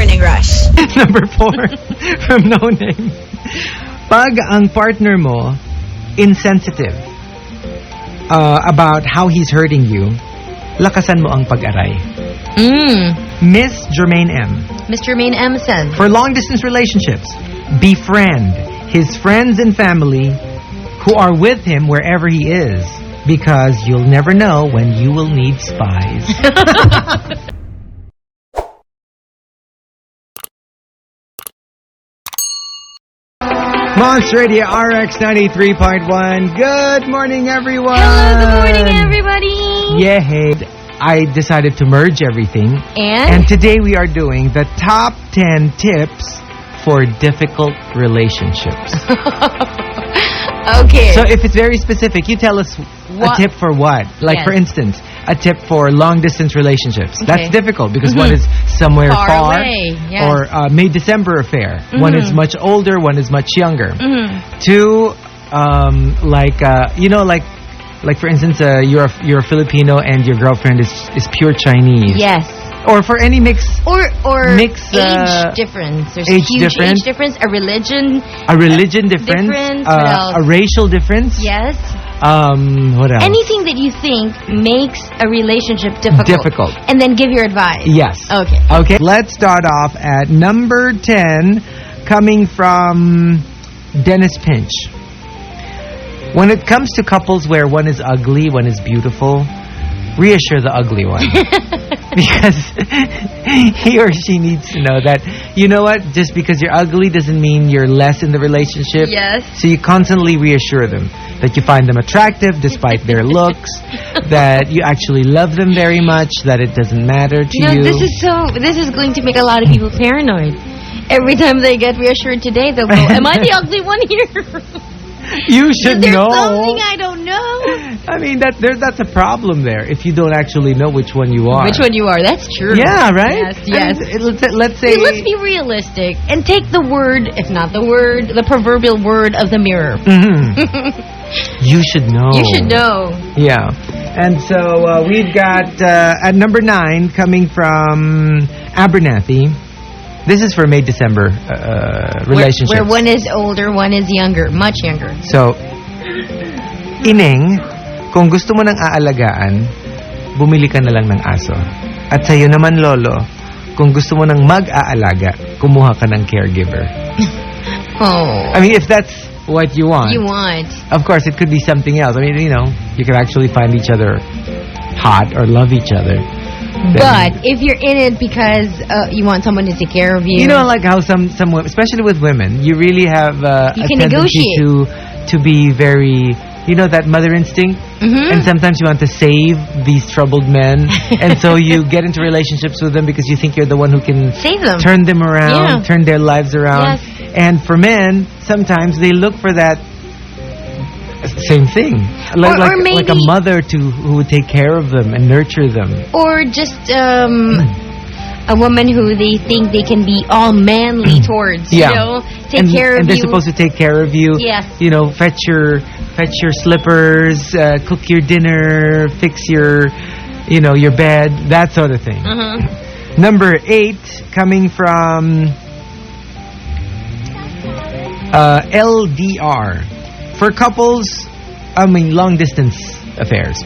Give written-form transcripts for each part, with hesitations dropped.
Morning Rush. Number 4 from No Name. Pag ang partner mo insensitive about how he's hurting you, lakasan mo ang pag-aray. Miss Jermaine M. Mr. Main M says, For long-distance relationships, befriend his friends and family who are with him wherever he is, because you'll never know when you will need spies. Monster Radio RX 93.1. Good morning, everyone. Hello, good morning, everybody. Yeah, hey. I decided to merge everything. And today we are doing the top 10 tips for difficult relationships. Okay. So if it's very specific, you tell us a tip for what? Like, for instance, a tip for long-distance relationships. Okay. That's difficult because one is somewhere far away. Yes. Or May-December affair. One is much older, one is much younger. Two, like for instance, you're a Filipino and your girlfriend is pure Chinese. Yes. Or for any mix. Or mix, age difference. There's age huge difference. age difference. A religion. A religion difference. What else? A racial difference. Yes. What else? Anything that you think makes a relationship difficult. And then give your advice. Yes. Okay. Let's start off at number 10, coming from Dennis Pinch. When it comes to couples where one is ugly, one is beautiful, reassure the ugly one. Because he or she needs to know that, you know what, just because you're ugly doesn't mean you're less in the relationship. Yes. So you constantly reassure them that you find them attractive despite their looks, that you actually love them very much, that it doesn't matter to you. This is going to make a lot of people paranoid. Every time they get reassured today, they'll go, am I the ugly one here? You should know. There's something I don't know. I mean, that's a problem there if you don't actually know which one you are. Which one you are. That's true. Yeah, right? Yes. I mean, let's say... let's be realistic and take the word, if not the word, the proverbial word of the mirror. You should know. You should know. Yeah. And so we've got at number 9 coming from Abernathy. This is for May-December relationships. Where one is older, one is younger, much younger. So, Ineng, kung gusto mo ng aalagaan, bumili ka na lang ng aso. At sa'yo naman, Lolo, kung gusto mo ng mag-aalaga, kumuha ka ng caregiver. Oh. I mean, if that's what you want. Of course, it could be something else. I mean, you could actually find each other hot or love each other. But if you're in it because you want someone to take care of you, you know, like how some especially with women, you really have a tendency to be very, that mother instinct, and sometimes you want to save these troubled men, and so you get into relationships with them because you think you're the one who can save them, turn them around, turn their lives around. Yes. And for men, sometimes they look for that same thing, like a mother who would take care of them and nurture them, or just a woman who they think they can be all manly towards. Take care of you. And they're supposed to take care of you. Yes. Fetch your slippers, cook your dinner, fix your bed, that sort of thing. Number 8, coming from LDR. For couples, long distance affairs,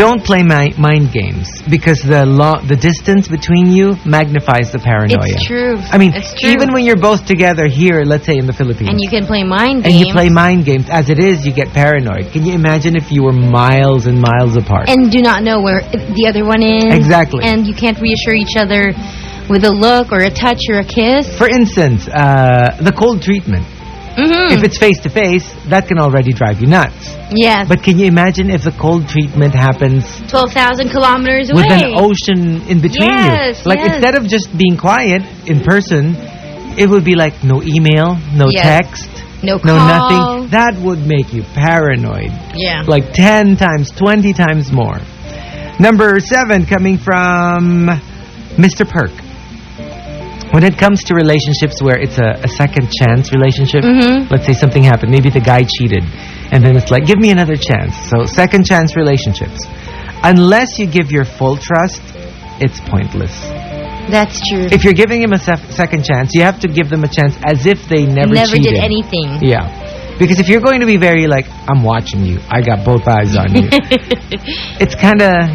don't play mind games because the distance between you magnifies the paranoia. It's true. I mean, it's true. Even when you're both together here, let's say in the Philippines, and you can play mind games, and you play mind games, as it is, you get paranoid. Can you imagine if you were miles and miles apart and do not know where the other one is? Exactly. And you can't reassure each other with a look or a touch or a kiss. For instance, the cold treatment. If it's face-to-face, that can already drive you nuts. Yes. But can you imagine if the cold treatment happens 12,000 kilometers away? With an ocean in between you. Like, instead of just being quiet in person, it would be like no email, no text, no call, no nothing. That would make you paranoid. Yeah. Like 10 times, 20 times more. Number 7, coming from Mr. Perk. When it comes to relationships where it's a second chance relationship, let's say something happened, maybe the guy cheated, and then it's like, give me another chance. So second chance relationships. Unless you give your full trust, it's pointless. That's true. If you're giving him a second chance, you have to give them a chance as if they never cheated. did anything. Yeah. Because if you're going to be very like, I'm watching you, I got both eyes on you, it's kind of,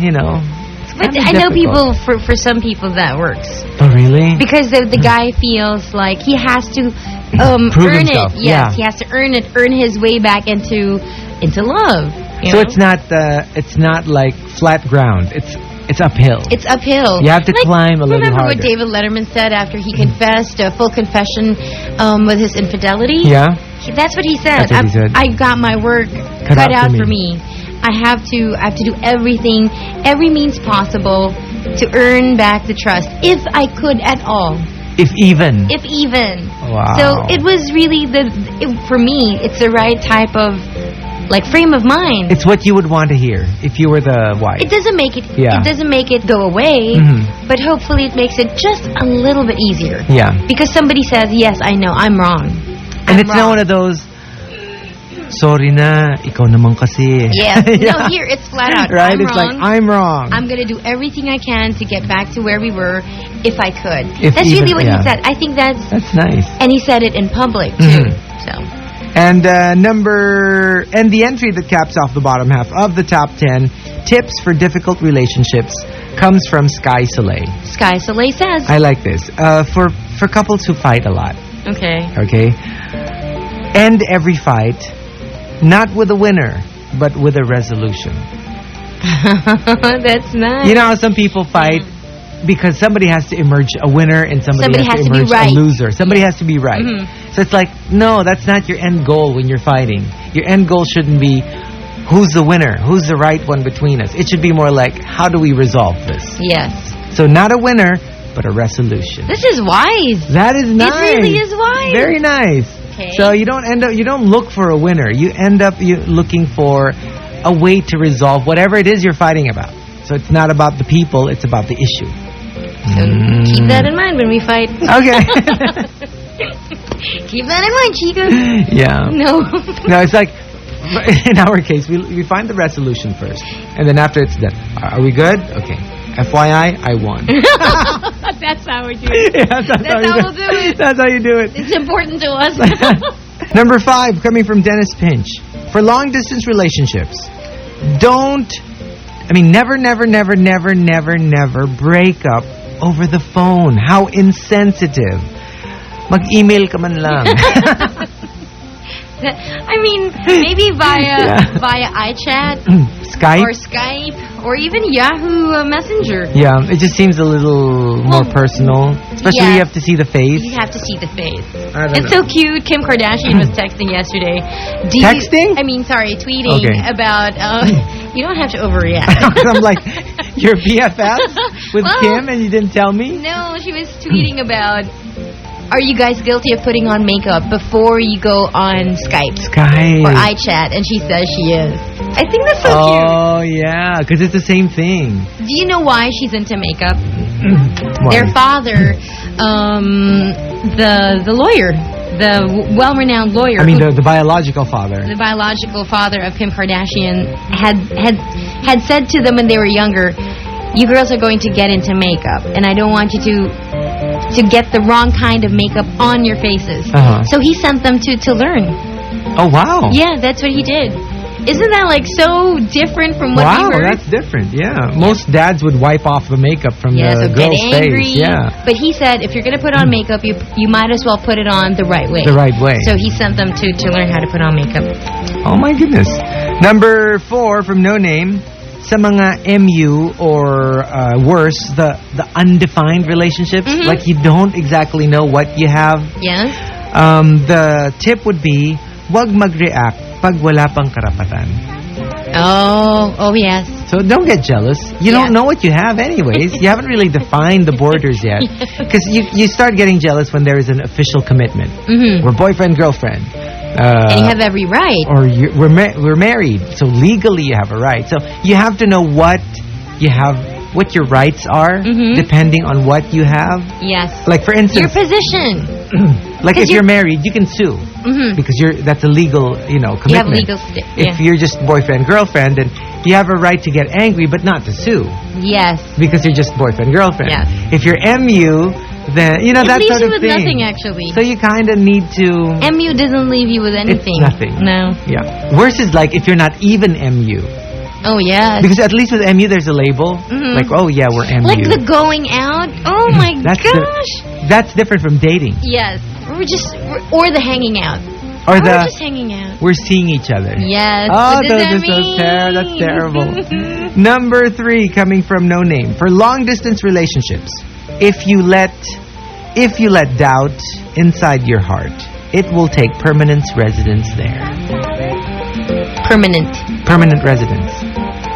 But I know people, for some people that works. Oh, really? Because the guy feels like he has to earn himself. it. Yes, he has to earn his way back into love. So it's not like flat ground. It's uphill. It's uphill. You have to climb a little harder. Remember what David Letterman said after he confessed a full confession with his infidelity? Yeah. That's what he said. That's what he said. I've got my work cut out for me. I have to do everything, every means possible to earn back the trust, if I could at all. If even. Wow. So it was really for me, it's the right type of frame of mind. It's what you would want to hear if you were the wife. It doesn't make it. Yeah. It doesn't make it go away, but hopefully it makes it just a little bit easier. Yeah. Because somebody says, "Yes, I know, I'm wrong." And it's not one of those. Sorry na, ikaw naman kasi. Yes. No, here it's flat out. Right? I'm it's wrong. like, I'm wrong. I'm going to do everything I can to get back to where we were if I could. That's really what he said. I think that's nice. And he said it in public too. So. And the entry that caps off the bottom half of the top 10 tips for difficult relationships comes from Sky Soleil. Sky Soleil says. I like this. For couples who fight a lot. Okay. End every fight, not with a winner, but with a resolution. That's nice. You know how some people fight because somebody has to emerge a winner and somebody has to emerge a loser. Somebody has to be right. So it's like, no, that's not your end goal when you're fighting. Your end goal shouldn't be who's the winner, who's the right one between us. It should be more like, how do we resolve this? Yes. So not a winner, but a resolution. This is wise. That is nice. It really is wise. Very nice. Okay. So you don't look for a winner. You end up looking for a way to resolve whatever it is you're fighting about. So it's not about the people, it's about the issue. So keep that in mind when we fight. Okay. Keep that in mind, Chico. Yeah. No, it's like, in our case, we find the resolution first. And then after it's done, are we good? Okay. FYI, I won. That's how we do it. Yeah, that's how we'll do it. That's how you do it. It's important to us. Number 5, coming from Dennis Pinch. For long-distance relationships, never break up over the phone. How insensitive. Mag-email ka man lang. Maybe via iChat, Skype, or even Yahoo Messenger. Yeah, it just seems a little more personal. Especially you have to see the face. You have to see the face. It's so cute. Kim Kardashian was texting yesterday. Tweeting about... you don't have to overreact. I'm like, you're BFFs with Kim and you didn't tell me? No, she was tweeting about... Are you guys guilty of putting on makeup before you go on Skype or iChat? And she says she is. I think that's so cute. Oh, yeah, because it's the same thing. Do you know why she's into makeup? Why? Their father, the lawyer, the well-renowned lawyer. The biological father. The biological father of Kim Kardashian had said to them when they were younger, you girls are going to get into makeup, and I don't want you to get the wrong kind of makeup on your faces. So he sent them to learn. Oh, wow. Yeah, that's what he did. Isn't that so different from what we heard? Wow, that's different, yeah. Most dads would wipe off the makeup from the girl's face. Yeah. But he said, if you're going to put on makeup, you might as well put it on the right way. The right way. So he sent them to learn how to put on makeup. Oh, my goodness. Number 4 from No Name. Sa mga MU or worse, the undefined relationships, like you don't exactly know what you have. Yes. The tip would be, wag mag-react pag wala pang karapatan. Oh yes. So don't get jealous. You don't know what you have anyways. You haven't really defined the borders yet. Because you start getting jealous when there is an official commitment. We're boyfriend, girlfriend. And you have every right. Or we're married, so legally you have a right. So you have to know what you have, what your rights are, depending on what you have. Yes. Like for instance, your position. Like if you're married, you can sue because that's a legal, commitment. You have legal stick. If you're just boyfriend girlfriend, then you have a right to get angry, but not to sue. Yes. Because you're just boyfriend girlfriend. Yes. If you're MU, then that leaves sort you of with thing. nothing, actually. So you kind of need to. MU doesn't leave you with anything. It's nothing. No. Yeah. Worse is like if you're not even MU. Oh, yes. Because at least with MU, there's a label. Like, oh, yeah, we're MU. Like the going out. Oh, my gosh. That's different from dating. Yes. Or the hanging out. Or we're just hanging out. We're seeing each other. Yes. Oh, what does that mean? That's terrible. Number 3, coming from No Name. For long-distance relationships, if you let doubt inside your heart, it will take permanent residence there. Permanent residence.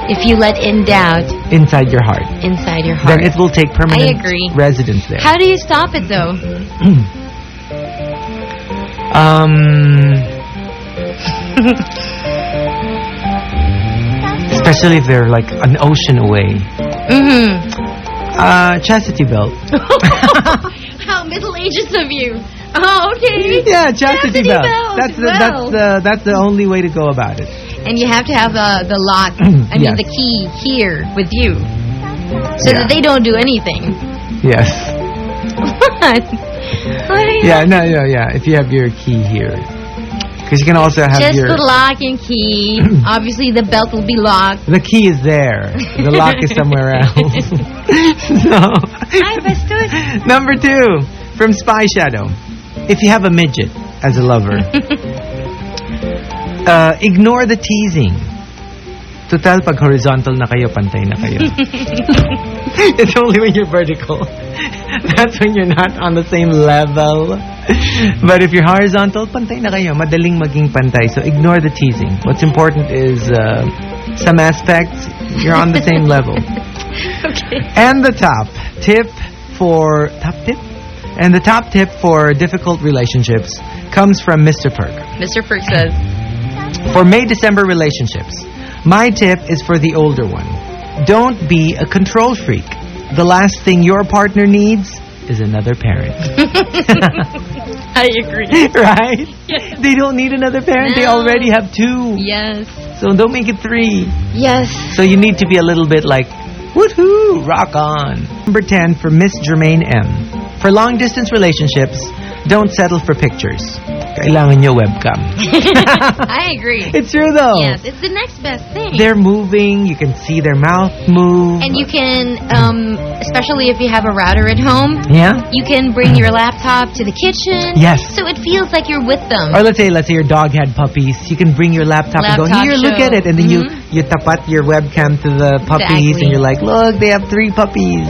If you let in doubt inside your heart, then it will take permanent residence there. How do you stop it, though? Especially if they're like an ocean away. Chastity belt. How Middle Ages of you. Oh, okay. Yeah, chastity belt. That's the only way to go about it. And you have to have the lock. I mean, the key here with you, so that they don't do anything. Yes. What? Yeah. If you have your key here, because you can also have just the lock and key. Obviously, the belt will be locked. The key is there. The lock is somewhere else. Number 2 from Spy Shadow. If you have a midget as a lover, ignore the teasing. Total, pag horizontal na kayo, pantay na kayo. It's only when you're vertical. That's when you're not on the same level. But if you're horizontal, pantay na kayo. Madaling maging pantay. So ignore the teasing. What's important is some aspects, you're on the same level. Okay. And the top tip for difficult relationships comes from Mr. Perk. Mr. Perk says, for May-December relationships, my tip is for the older one. Don't be a control freak. The last thing your partner needs is another parent. I agree. Right? Yes. They don't need another parent. No. They already have 2. Yes. So don't make it 3. Yes. So you need to be a little bit like, woohoo, rock on. Number 10 for Miss Jermaine M. For long-distance relationships, don't settle for pictures. Kailangan nyo webcam. I agree. It's true though. Yes, it's the next best thing. They're moving. You can see their mouth move. And you can, especially if you have a router at home, you can bring your laptop to the kitchen. Yes. So it feels like you're with them. Or let's say your dog had puppies. You can bring your laptop and go, here, look at it. And then you tapat your webcam to the puppies and you're like, look, they have 3 puppies.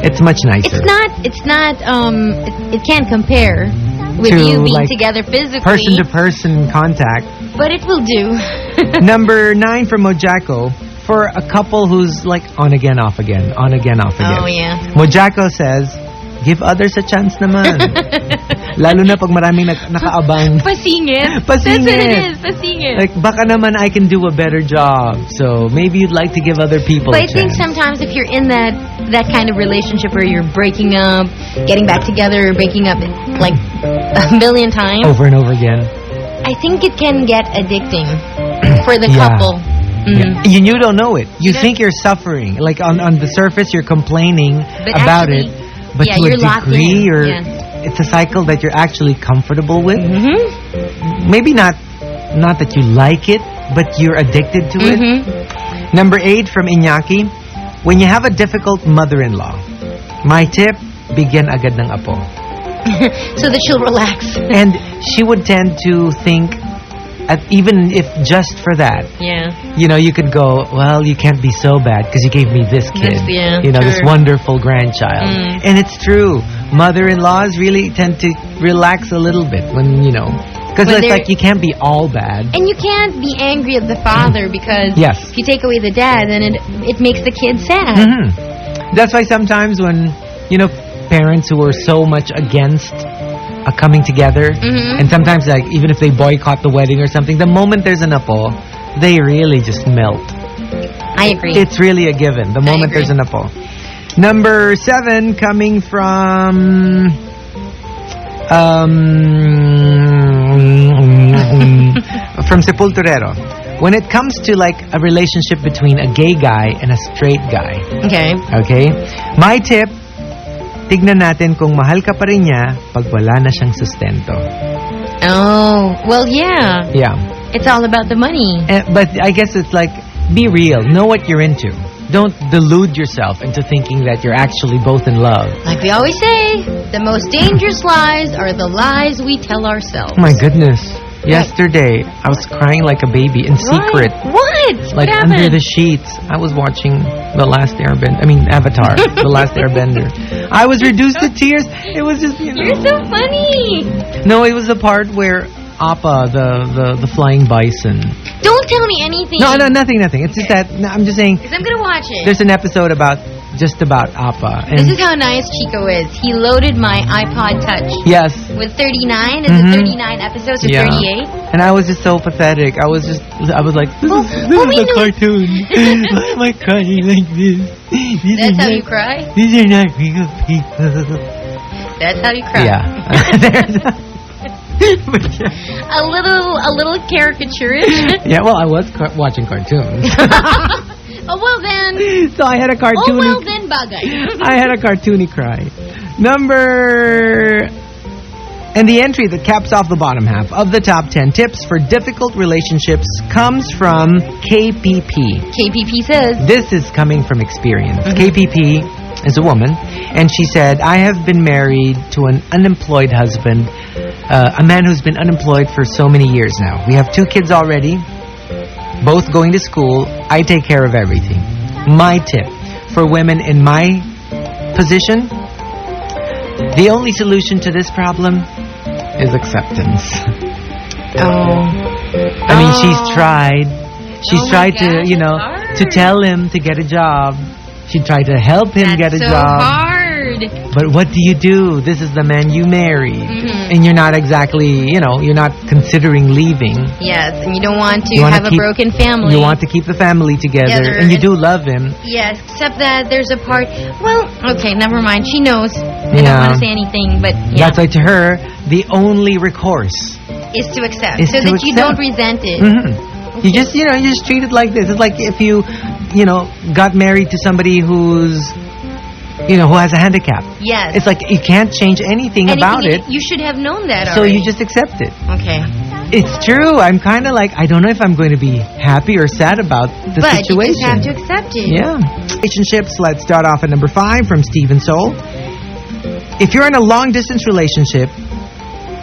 It's much nicer. It can't compare with you being together physically. Person-to-person contact. But it will do. Number 9 from Mojako. For a couple who's like on again, off again, on again, off again. Oh, yeah. Mojako says, give others a chance naman. Lalo na pag maraming nakaabang. Pasingit. Pasingit. That's what it is. Pasingit. Like, baka naman I can do a better job. So maybe you'd like to give other people a chance. But I think sometimes if you're in that kind of relationship where you're breaking up, getting back together, breaking up like a million times. Over and over again. I think it can get addicting for the couple. Yeah. You don't know it. You think you're suffering. Like on the surface, you're complaining about it. But to a degree, it's a cycle that you're actually comfortable with. Maybe not that you like it, but you're addicted to it. Number 8 from Iñaki. When you have a difficult mother-in-law, my tip, bigyan agad ng apo. So that she'll relax. And she would tend to think, even if just for that, you could go, well, you can't be so bad because you gave me this kid, this wonderful grandchild. And it's true. Mother-in-laws really tend to relax a little bit when, because it's like you can't be all bad. And you can't be angry at the father because if you take away the dad, then it makes the kid sad. That's why sometimes when, parents who are so much against a coming together, and sometimes like even if they boycott the wedding or something, the moment there's an apo, they really just melt. I agree. It's really a given the moment there's an apo. Number 7 coming from From Sepulturero. When it comes to like a relationship between a gay guy and a straight guy. Okay. Okay? My tip, tignan natin kung mahal ka pa rin niya pag wala na siyang sustento. Oh, well, yeah. Yeah. It's all about the money. But I guess it's like, be real. Know what you're into. Don't delude yourself into thinking that you're actually both in love. Like we always say, the most dangerous lies are the lies we tell ourselves. Oh my goodness. Yesterday, I was crying like a baby in secret. What? Like what under happened? the sheets. I was watching The Last Airbender. I mean, Avatar. The Last Airbender. I was reduced to tears. It was just, you know. You're so funny. No, it was the part where Appa, the flying bison. Don't tell me anything. No, nothing. It's just that, I'm just saying. Because I'm going to watch it. There's an episode about Appa. And This is how nice Chico is. He loaded my iPod Touch. Yes. With 39. Is it 39 episodes or 38? And I was just so pathetic. I was like, this is a cartoon. Why am I crying like this? That's how you cry? These are not real people. That's how you cry. Yeah. A little caricaturish. Yeah, well, I was watching cartoons. Oh, well then. So I had a cartoony... Oh, well then, bagay. I had a cartoony cry. And the entry that caps off the bottom half of the top 10 tips for difficult relationships comes from KPP. KPP says... This is coming from experience. KPP is a woman, and she said, I have been married to an unemployed husband, a man who's been unemployed for so many years now. We have 2 kids already, both going to school. I take care of everything. My tip for women in my position, the only solution to this problem is acceptance. I mean, she's tried. She's tried to, you know, to tell him to get a job. She tried to help him get a job. That's so hard. But what do? This is the man you married. And you're not exactly, you know, you're not considering leaving. Yes, and you don't want to have a broken family. You want to keep the family together. And you do love him. Yes, except that there's a part... Well, okay, never mind. She knows. I don't want to say anything, but yeah. That's why to her, the only recourse is to accept. So that you don't resent it. Okay. You just, you just treat it like this. It's like if you got married to somebody who's... who has a handicap. Yes. It's like you can't change anything about it. You should have known that already. So you just accept it. Okay. It's true. I'm kind of like, I don't know if I'm going to be happy or sad about the situation. But you just have to accept it. Yeah. Relationships, let's start off at number 5 from Stephen Soul. If you're in a long-distance relationship,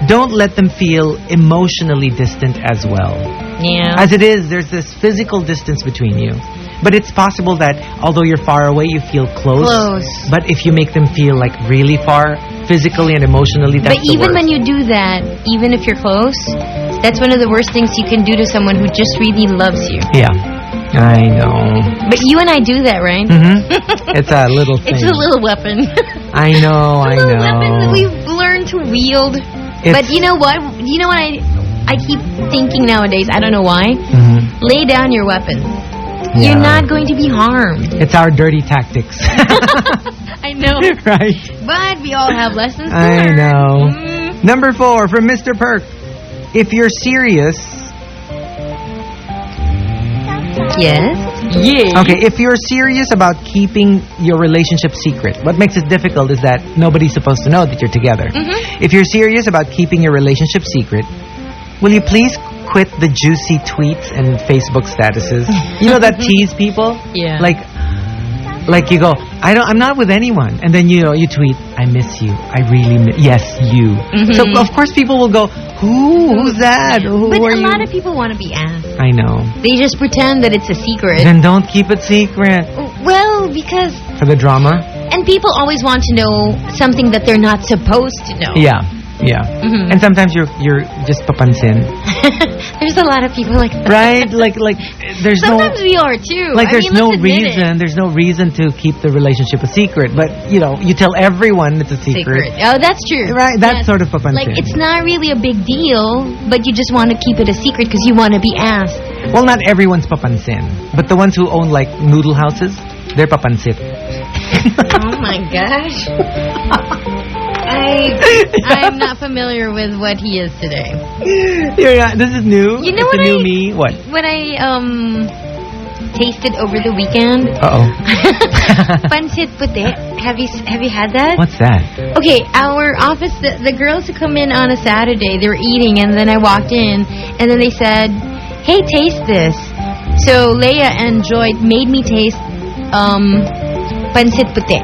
don't let them feel emotionally distant as well. Yeah. As it is, there's this physical distance between you. But it's possible that although you're far away, you feel close. But if you make them feel like really far, physically and emotionally, that's the worst. But even when you do that, even if you're close, that's one of the worst things you can do to someone who just really loves you. Yeah, I know. But you and I do that, right? It's a little thing. It's a little weapon. I know, I know. It's a little weapon that we've learned to wield. But you know what? You know what I keep thinking nowadays? I don't know why. Lay down your weapon. Yeah. You're not going to be harmed. It's our dirty tactics. I know. Right. But we all have lessons to learn. I know. Number 4 from Mr. Perk. If you're serious... Yes? Yeah. Okay, if you're serious about keeping your relationship secret, what makes it difficult is that nobody's supposed to know that you're together. If you're serious about keeping your relationship secret, will you please quit the juicy tweets and Facebook statuses? You know that tease people? Yeah. Like you go, I'm not with anyone, and then you tweet, I miss you. I really miss. Yes, you. So of course people will go, who's that? Who but are you? But a lot of people want to be asked. I know. They just pretend that it's a secret. Then don't keep it secret. Well, because for the drama. And people always want to know something that they're not supposed to know. Yeah. Yeah. And sometimes you're just papansin. There's a lot of people like that. Right? Like there's sometimes we are too. Like there's no reason to keep the relationship a secret, but you tell everyone it's a secret. Oh, that's true. Right? That's sort of papansin. Like it's not really a big deal, but you just want to keep it a secret because you want to be asked. Well, not everyone's papansin, but the ones who own like noodle houses, they're papansit. Oh my gosh. I'm not familiar with what he is today. You're not. This is new. You know it's what a new me. What? What I tasted over the weekend? Pancit puti. Have you had that? What's that? Okay, our office, the girls who come in on a Saturday, they were eating, and then I walked in, and then they said, "Hey, taste this." So Leia and Joy made me taste pancit puti.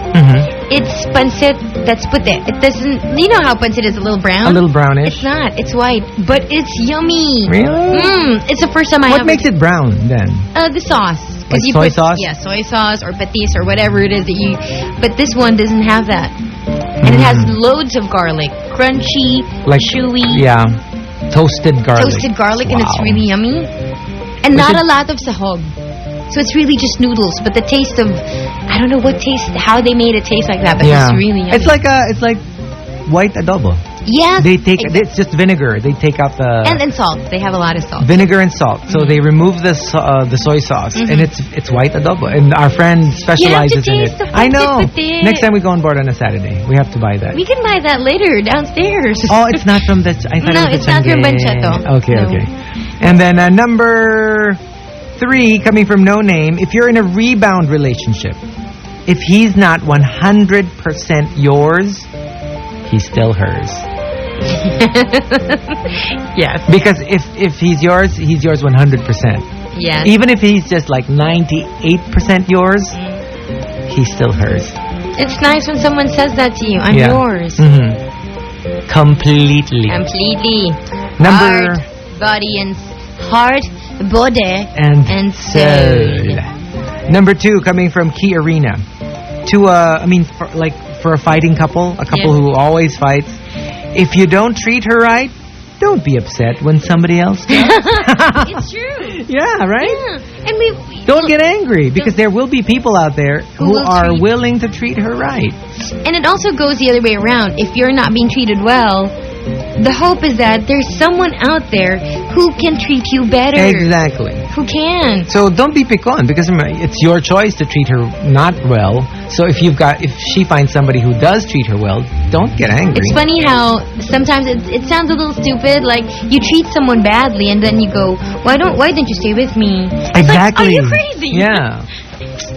It's pancit that's puti. It doesn't. You know how pancit is a little brown? A little brownish. It's not. It's white, but it's yummy. Really? It's the first time I. What makes it brown then? The sauce. Like you soy put, sauce? Yeah, soy sauce or patis or whatever it is that you. But this one doesn't have that, and it has loads of garlic, crunchy, like chewy. Yeah, toasted garlic. Toasted garlic, wow. And it's really yummy, and not a lot of sahog. So it's really just noodles, but the taste of, I don't know how they made it taste like that, but it's really yummy. It's like white adobo. Yes. It's just vinegar. They take out the... And salt. They have a lot of salt. Vinegar and salt. So they remove the soy sauce, and it's white adobo. And our friend specializes in it. I know. Next time we go on board on a Saturday, we have to buy that. We can buy that later downstairs. Oh, it's not from the... No, it's not from Banchato. Okay. And then number 3, coming from No Name, if you're in a rebound relationship, if he's not 100% yours, he's still hers. Yes. Because if he's yours 100%. Yes. Even if he's just like 98% yours, he's still hers. It's nice when someone says that to you. I'm yours. Completely. Number... Heart, body, and soul. Number 2, coming from Key Arena. For a fighting couple, a couple who always fights, if you don't treat her right, don't be upset when somebody else does. It's true. Yeah, right? Yeah. And we don't get angry, because there will be people out there who are willing to treat her right. And it also goes the other way around. If you're not being treated well, the hope is that there's someone out there who can treat you better. Exactly. Who can. So don't be picon, because it's your choice to treat her not well. So if she finds somebody who does treat her well, don't get angry. It's funny how sometimes it sounds a little stupid, like you treat someone badly and then you go, why don't you stay with me? It's exactly. Like, are you crazy? Yeah.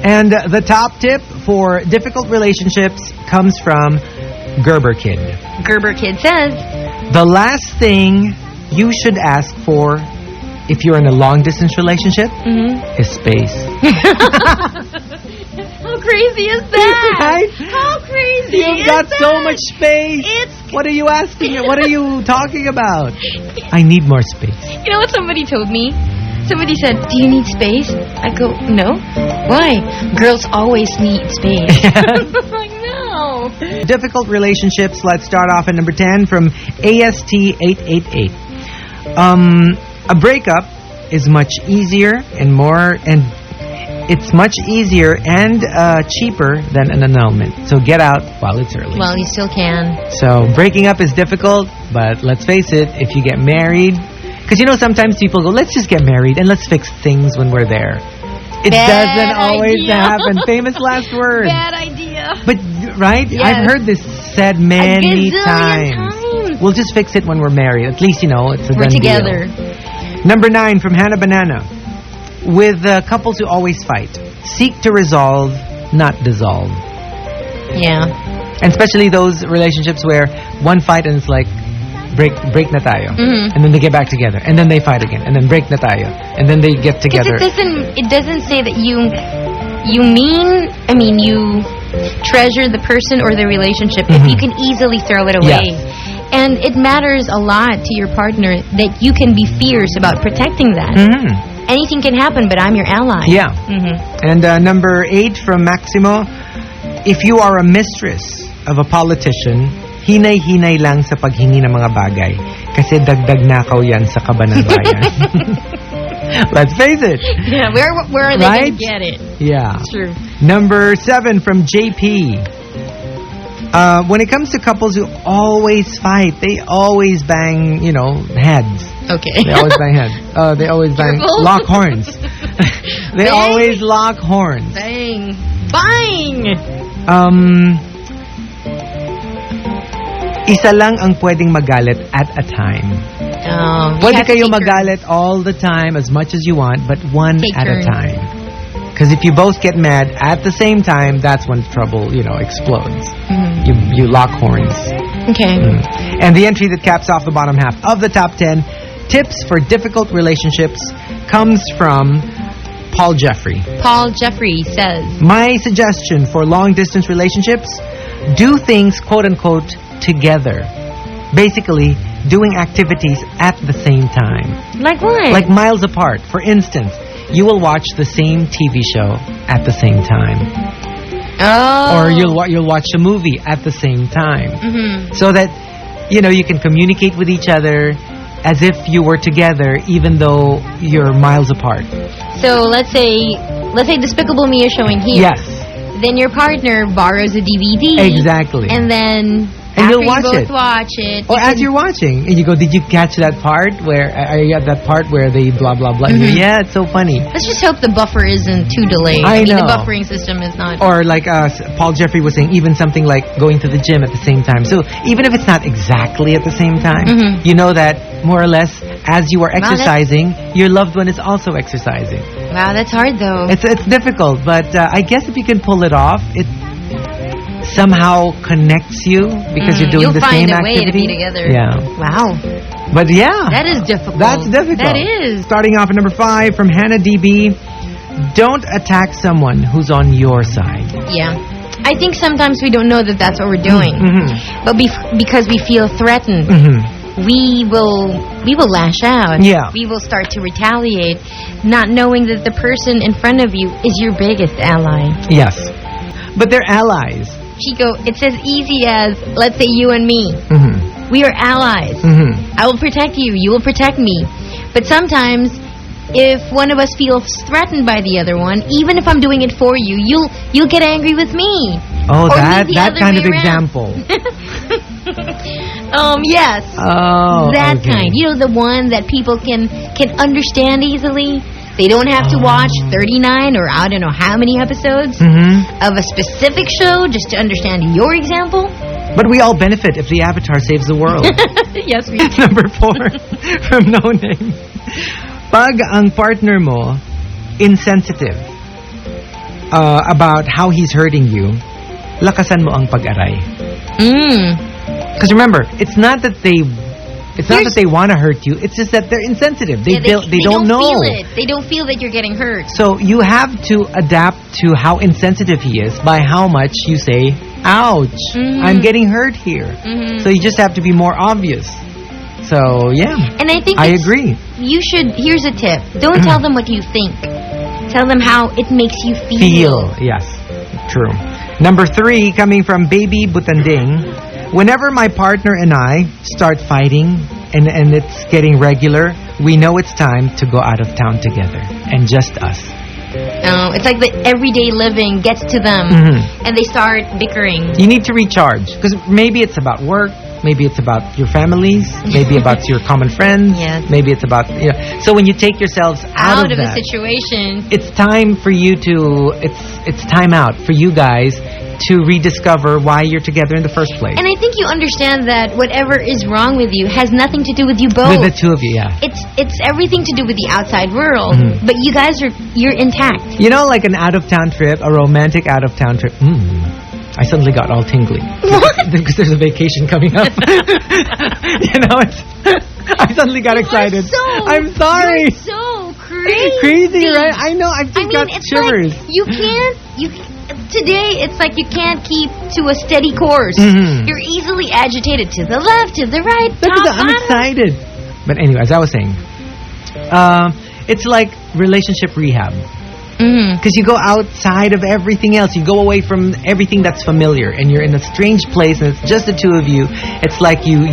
And the top tip for difficult relationships comes from Gerber Kid. Gerber Kid says, the last thing you should ask for if you're in a long-distance relationship is space. How crazy is that? Right? How crazy You've got so much space. What are you asking? What are you talking about? I need more space. You know what somebody told me? Somebody said, do you need space? I go, no. Why? Girls always need space. I'm like, no. Difficult relationships. Let's start off at number 10 from AST888. A breakup is much easier and it's much easier and cheaper than an annulment. So get out while it's early. Well, you still can. So breaking up is difficult, but let's face it, if you get married... Because, sometimes people go, let's just get married and let's fix things when we're there. It doesn't always happen. Famous last words. Bad idea. But, right? Yes. I've heard this said many times. We'll just fix it when we're married. At least, it's a done together. Deal. Number 9 from Hannah Banana. With couples who always fight, seek to resolve, not dissolve. Yeah. And especially those relationships where one fight and it's like, break na tayo. And then they get back together. And then they fight again. And then break na tayo. And then they get together. It doesn't say that you treasure the person or the relationship if you can easily throw it away. Yes. And it matters a lot to your partner that you can be fierce about protecting that. Anything can happen, but I'm your ally. Yeah. And number 8 from Maximo, if you are a mistress of a politician, hinay-hinay lang sa paghingi ng mga bagay kasi dagdag nakaw yan sa kaba ng bayan. Let's face it. Yeah, where are they going to get it? Yeah. It's true. Number 7 from JP. When it comes to couples who always fight, they always bang, heads. Okay. They always bang heads. They always bang lock horns. They always lock horns. Bang. Bang! Isa lang ang pwedeng magalit at a time. Pwede kayo magalit all the time as much as you want, but one at a time. Because if you both get mad at the same time, that's when trouble, explodes. You lock horns. Okay. And the entry that caps off the bottom half of the top 10 tips for difficult relationships comes from Paul Jeffrey. Paul Jeffrey says, my suggestion for long-distance relationships, do things, quote-unquote, together. Basically, doing activities at the same time. Like what? Like miles apart. For instance, you will watch the same TV show at the same time. Oh. Or you'll watch a movie at the same time. So that, you can communicate with each other as if you were together even though you're miles apart. So let's say Despicable Me is showing here. Yes. Then your partner borrows a DVD. Exactly. And then and after you'll watch you both watch it. Or as you're watching, and you go, did you catch that part where, are you at that part where they blah, blah, blah? And you go, yeah, it's so funny. Let's just hope the buffer isn't too delayed. I know. The buffering system is not. Or like Paul Jeffrey was saying, even something like going to the gym at the same time. So even if it's not exactly at the same time, you know that more or less as you are exercising, your loved one is also exercising. Wow, that's hard though. It's difficult, but I guess if you can pull it off, it somehow connects you because you're doing the same activity. You'll find a way to be together. Yeah. Wow. But yeah. That is difficult. That's difficult. That is. Starting off at number 5 from Hannah DB. Don't attack someone who's on your side. Yeah. I think sometimes we don't know that that's what we're doing. But because we feel threatened, we will lash out. Yeah. We will start to retaliate, not knowing that the person in front of you is your biggest ally. Yes. But they're allies. Chico, it's as easy as, let's say you and me. We are allies. I will protect you. You will protect me. But sometimes, if one of us feels threatened by the other one, even if I'm doing it for you, you'll get angry with me. Oh, or that kind of around. example. Yes. Oh, that kind. The one that people can understand easily. They don't have to watch 39 or I don't know how many episodes of a specific show just to understand your example. But we all benefit if the avatar saves the world. Yes, we do. Number 4 from No Name. Pag ang partner mo insensitive about how he's hurting you, lakasan mo ang pag-aray. Because remember, it's not that they want to hurt you. It's just that they're insensitive. They don't know. Feel it. They don't feel that you're getting hurt. So you have to adapt to how insensitive he is by how much you say, ouch, I'm getting hurt here. So you just have to be more obvious. So, yeah. And I think I agree. Here's a tip. Don't tell them what you think. Tell them how it makes you feel. Yes. True. Number 3, coming from Baby Butanding. Whenever my partner and I start fighting and it's getting regular, we know it's time to go out of town together and just us. It's like the everyday living gets to them and they start bickering. You need to recharge because maybe it's about work, maybe it's about your families, maybe about your common friends, maybe it's about So when you take yourselves out of a that situation, it's time for you to it's time out for you guys to rediscover why you're together in the first place. And I think you understand that whatever is wrong with you has nothing to do with you both. With the two of you, yeah. It's everything to do with the outside world. But you guys you're intact. Like an out-of-town trip, a romantic out-of-town trip. I suddenly got all tingly. What? Because there's a vacation coming up. I suddenly got excited. I'm sorry. You're so crazy. Crazy, right? I know. I've just got shivers. Like today, it's like you can't keep to a steady course. You're easily agitated to the left, to the right, Because I'm excited. But anyway, as I was saying, it's like relationship rehab. Because you go outside of everything else. You go away from everything that's familiar. And you're in a strange place and it's just the two of you. It's like you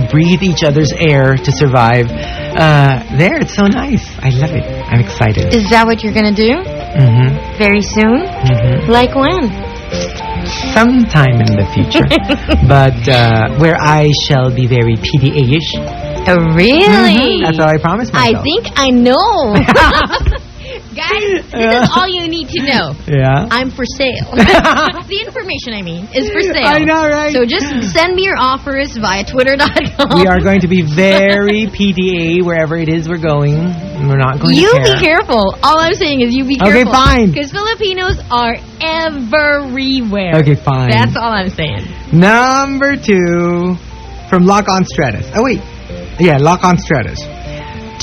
breathe each other's air to survive. It's so nice. I love it. I'm excited. Is that what you're going to do? Very soon? Like when? Sometime in the future. But where I shall be very PDA-ish. Oh, really? That's what I promised myself. I think I know. Guys, this is all you need to know. Yeah. I'm for sale. The information, is for sale. I know, right? So just send me your offers via twitter.com. We are going to be very PDA wherever it is we're going. We're not going You to care. be careful. All I'm saying is you be careful. Okay, fine. Because Filipinos are everywhere. Okay, fine. That's all I'm saying. Number 2 from Lock On Stratus. Oh, wait. Yeah, Lock On Stratus.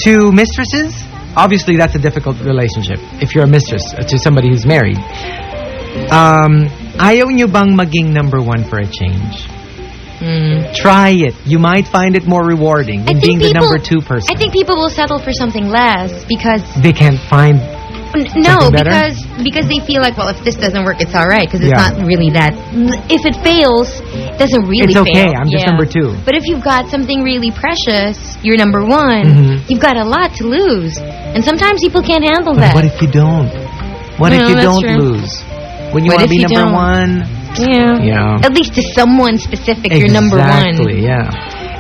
To mistresses, obviously that's a difficult relationship if you're a mistress to somebody who's married. Ayaw nyo bang maging number 1 for a change? Try it. You might find it more rewarding than being the number 2 person. I think people will settle for something less because they can't find no, better? because they feel like, well, if this doesn't work, it's all right because it's not really that. If it fails, it doesn't really it's okay. fail. I'm just number 2. But if you've got something really precious, you're number 1. You've got a lot to lose, and sometimes people can't handle that. What if you don't? What if you don't lose? When you want to be number 1? Yeah. At least to someone specific, you're number 1. Exactly, yeah.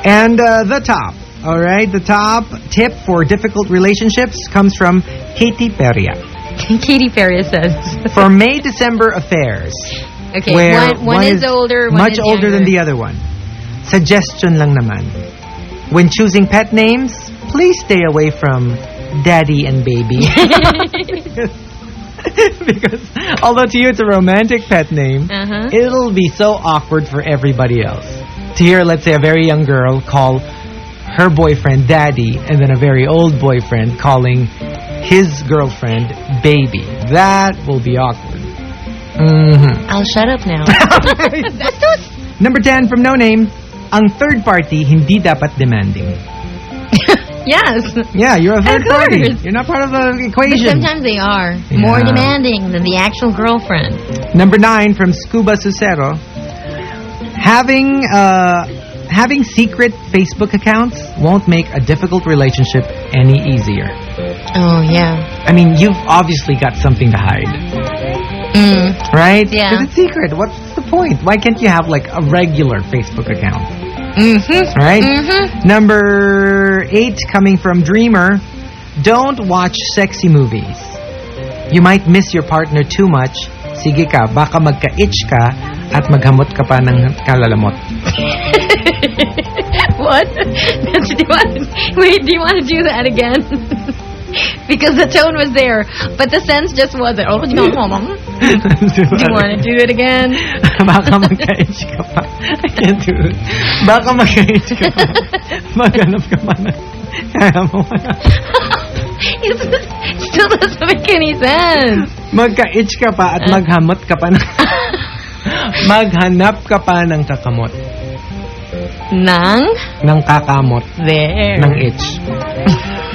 And the top. All right, the top tip for difficult relationships comes from Katy Peria. Katy Peria says. For May-December affairs. Okay, where one is older, one much is older younger. than the other one. Suggestion lang naman. When choosing pet names, please stay away from daddy and baby. Because although to you it's a romantic pet name, it'll be so awkward for everybody else. To hear, let's say, a very young girl call her boyfriend daddy and then a very old boyfriend calling his girlfriend baby. That will be awkward. I'll shut up now. Number 10 from No Name. Ang third party hindi dapat demanding. Yes. Yeah, you're a third Of party. course. You're not part of the But equation. sometimes they are more demanding than the actual girlfriend. Number 9 from Scuba Susero. Having secret Facebook accounts won't make a difficult relationship any easier. Oh, yeah. I mean, you've obviously got something to hide. Right? Yeah. Because it's secret. What's the point? Why can't you have like a regular Facebook account? Right? Number 8 coming from Dreamer. Don't watch sexy movies. You might miss your partner too much. Sige ka, baka magka-itch ka at maghamot ka pa ng kalalamot. What? Do you want to do that again? Because the tone was there, but the sense just wasn't. Oh, do you want to do it again? Baka magka-itch ka pa. I can't do it. Baka magka-itch ka pa. Maghanap ka pa na. Kaya mo na. It still doesn't make any sense. Magka-itch ka pa at maghamot ka pa na. Maghanap ka pa ng kakamot. Ng kakamot. There. Ng itch.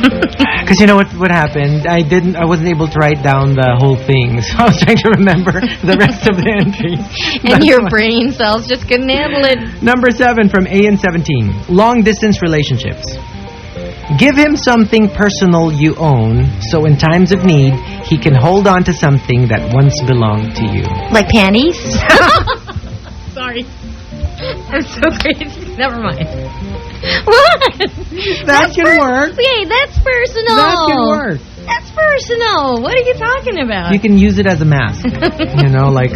Because you know what happened? I wasn't able to write down the whole thing, so I was trying to remember the rest of the entries. And your brain cells just couldn't handle it. Number 7 from AN17. Long distance relationships. Give him something personal you own, so in times of need, he can hold on to something that once belonged to you. Like panties? Sorry. I'm so crazy. Never mind. What? That can work. Wait, that's personal. That can work. That's personal. What are you talking about? You can use it as a mask. like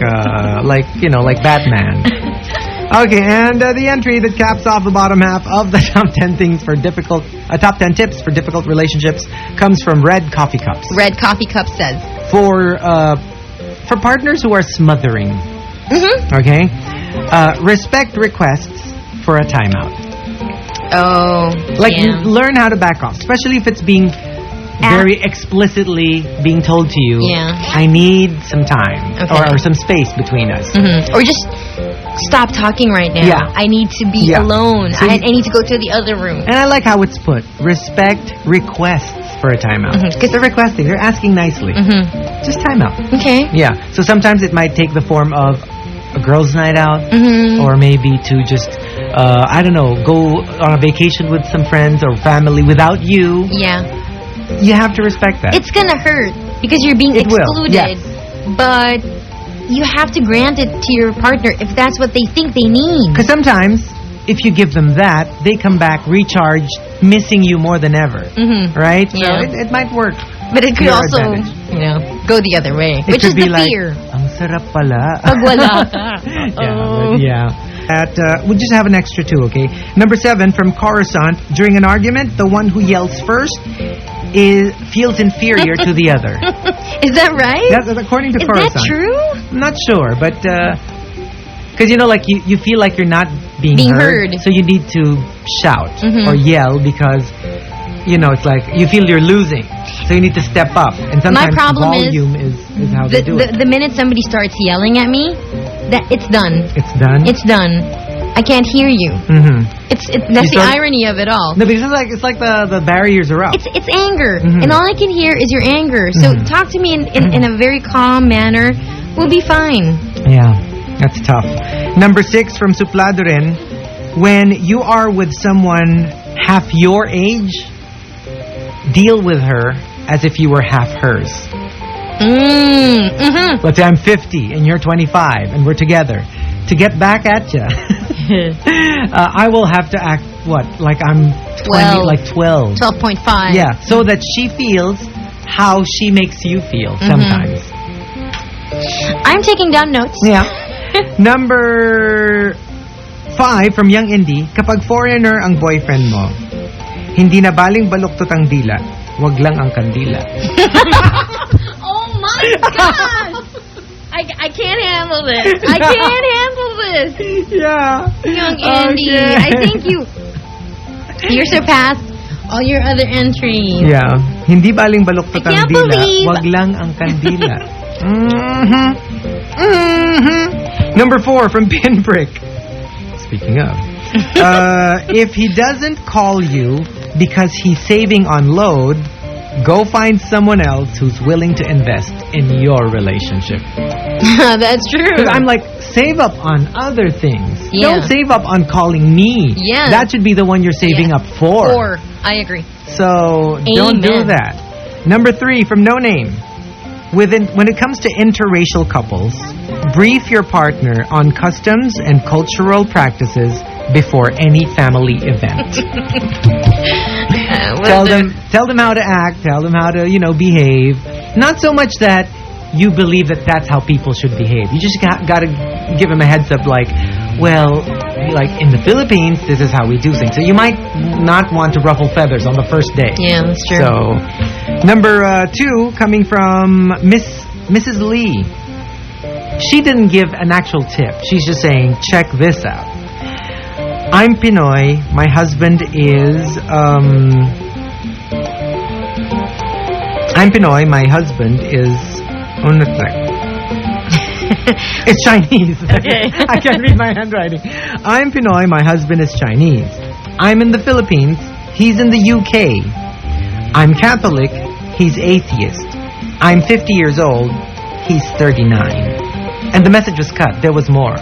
Batman. Okay, and the entry that caps off the bottom half of the top 10 things for top 10 tips for difficult relationships comes from Red Coffee Cups. Red Coffee Cup says. For partners who are smothering. Okay? Respect requests for a timeout. Oh, learn how to back off, especially if it's being very explicitly being told to you, I need some time or some space between us. Or just stop talking right now. Yeah. I need to be alone. So I need to go to the other room. And I like how it's put. Respect requests for a timeout. Because they're requesting. They're asking nicely. Just timeout. Okay. Yeah. So sometimes it might take the form of a girls' night out or maybe to just, I don't know, go on a vacation with some friends or family without you. Yeah. You have to respect that. It's going to hurt because you're being excluded. Yes. But you have to grant it to your partner if that's what they think they need. Because sometimes, if you give them that, they come back recharged, missing you more than ever. Right? Yeah. So it might work. But it could Your also, advantage. go the other way. It Which is could be the like, fear. ang sarap pala. Pag wala. We'll just have an extra 2, okay? Number 7, from Coruscant. During an argument, the one who yells first feels inferior to the other. Is that right? That's according to Coruscant. Is that true? I'm not sure, but... Because, you feel like you're not being heard. So you need to shout or yell because, it's like you feel you're losing. So you need to step up. And sometimes my problem volume is how they do it. The minute somebody starts yelling at me, it's done. It's done? It's done. I can't hear you. That's the irony of it all. No, because it's like the barriers are up. It's anger. And all I can hear is your anger. So talk to me in a very calm manner. We'll be fine. Yeah. That's tough. Number 6 from Supladoren. When you are with someone half your age, deal with her as if you were half hers. Let's say I'm 50 and you're 25 and we're together. To get back at you, I will have to act, like I'm 20, like 12. 12.5. Yeah, so that she feels how she makes you feel sometimes. I'm taking down notes. Yeah. Number 5 from Young Indie. Kapag foreigner ang boyfriend mo, hindi na baling baluktot ang dila, wag lang ang kandila. Oh my gosh! I can't handle this. I can't handle this. Yeah. Young Indie. Okay. I think you're surpassed all your other entries. Yeah. Hindi baling baluktot ang can't dila, believe- wag lang ang kandila. Number 4 from Pinbrick. Speaking of, if he doesn't call you because he's saving on load, go find someone else who's willing to invest in your relationship. That's true. 'Cause I'm like, save up on other things. Yeah. Don't save up on calling me. Yeah. That should be the one you're saving up for. I agree. So don't do Amen. that. Number 3 from No Name. When it comes to interracial couples, brief your partner on customs and cultural practices before any family event. Tell them how to act, tell them how to, behave. Not so much that you believe that that's how people should behave. You just got to give them a heads up like, well, like in the Philippines, this is how we do things. So you might not want to ruffle feathers on the first day. Yeah, that's true. So, number 2, coming from Mrs. Lee. She didn't give an actual tip. She's just saying, check this out. I'm Pinoy. My husband is... I'm Pinoy. My husband is... It's Chinese. Okay. I can't read my handwriting. I'm Pinoy. My husband is Chinese. I'm in the Philippines. He's in the UK. I'm Catholic. He's atheist. I'm 50 years old. He's 39. And the message was cut. There was more.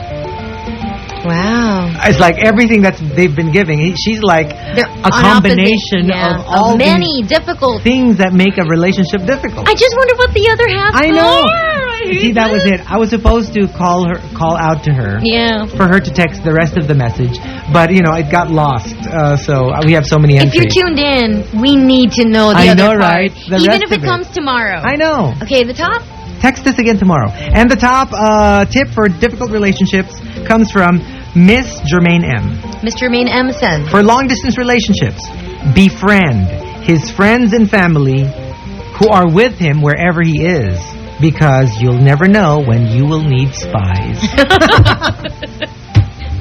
Wow. It's like everything that they've been giving. She's like a combination of all many difficult things that make a relationship difficult. I just wonder what the other half I know. are. See, that was it. I was supposed to call out to her. Yeah. For her to text the rest of the message, but it got lost. So we have so many entries. If you're tuned in, we need to know the other part. Right? The Even rest if it of comes tomorrow. I know. Okay, the top. Text us again tomorrow. And the top tip for difficult relationships comes from Miss Jermaine M. Mr. Main M says, For long-distance relationships, befriend his friends and family who are with him wherever he is, because you'll never know when you will need spies.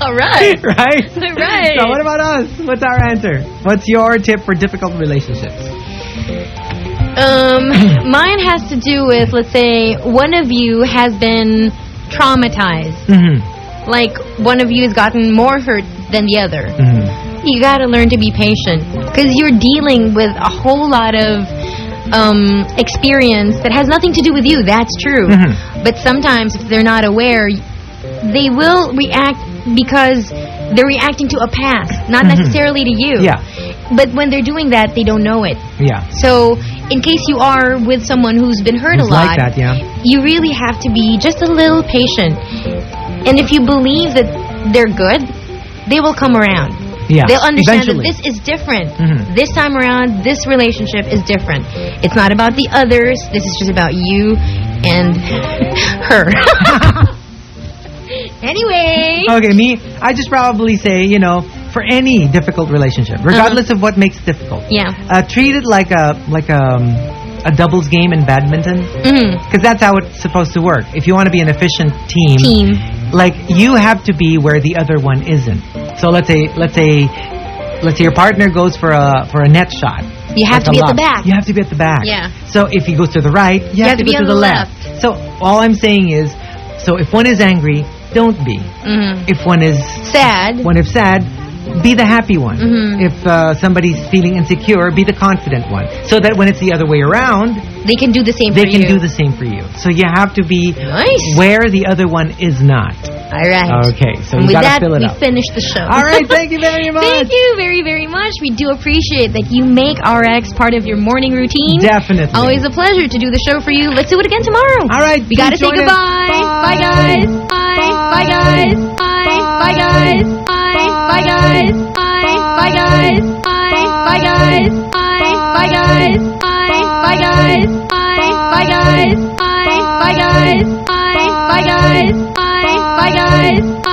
all right. Right? Right. So what about us? What's our answer? What's your tip for difficult relationships? Mine has to do with, let's say, one of you has been traumatized. Like, one of you has gotten more hurt than the other. You gotta learn to be patient, because you're dealing with a whole lot of experience that has nothing to do with you. That's true. But sometimes, if they're not aware, they will react because they're reacting to a past, not necessarily to you. Yeah. But when they're doing that, they don't know it. Yeah. So, in case you are with someone who's been hurt a lot, like that, yeah. you really have to be just a little patient. And if you believe that they're good, they will come around. Yeah, They'll understand eventually. that this is different. Mhm. This time around, this relationship is different. It's not about the others. This is just about you and her. Anyway. Okay, me, I just probably say, for any difficult relationship, regardless of what makes it difficult, treat it like a doubles game in badminton, because that's how it's supposed to work. If you want to be an efficient team, like you have to be where the other one isn't. So let's say your partner goes for a net shot. You have to be at the back. You have to be at the back. Yeah. So if he goes to the right, you have to go to the left. So all I'm saying is, so if one is angry, don't be. If one is sad, be the happy one. If somebody's feeling insecure, be the confident one. So that when it's the other way around, they can do the same for you. They can do the same for you. So you have to be where the other one is not. All right. Okay, so and you got to with that, fill it we up. finished the show. All right, thank you very much. Thank you very, very much. We do appreciate that you make RX part of your morning routine. Definitely. Always a pleasure to do the show for you. Let's do it again tomorrow. All right. We got to say goodbye. Bye, guys. Bye. Bye, guys. Bye. Bye, guys. Bye. Bye, guys. Bye. Bye, guys. Bye. Bye, guys. Bye. Bye, guys. Bye. Bye, guys. Bye. Bye, guys. Bye. Bye, guys. Bye. Bye, guys. Bye. Bye, guys.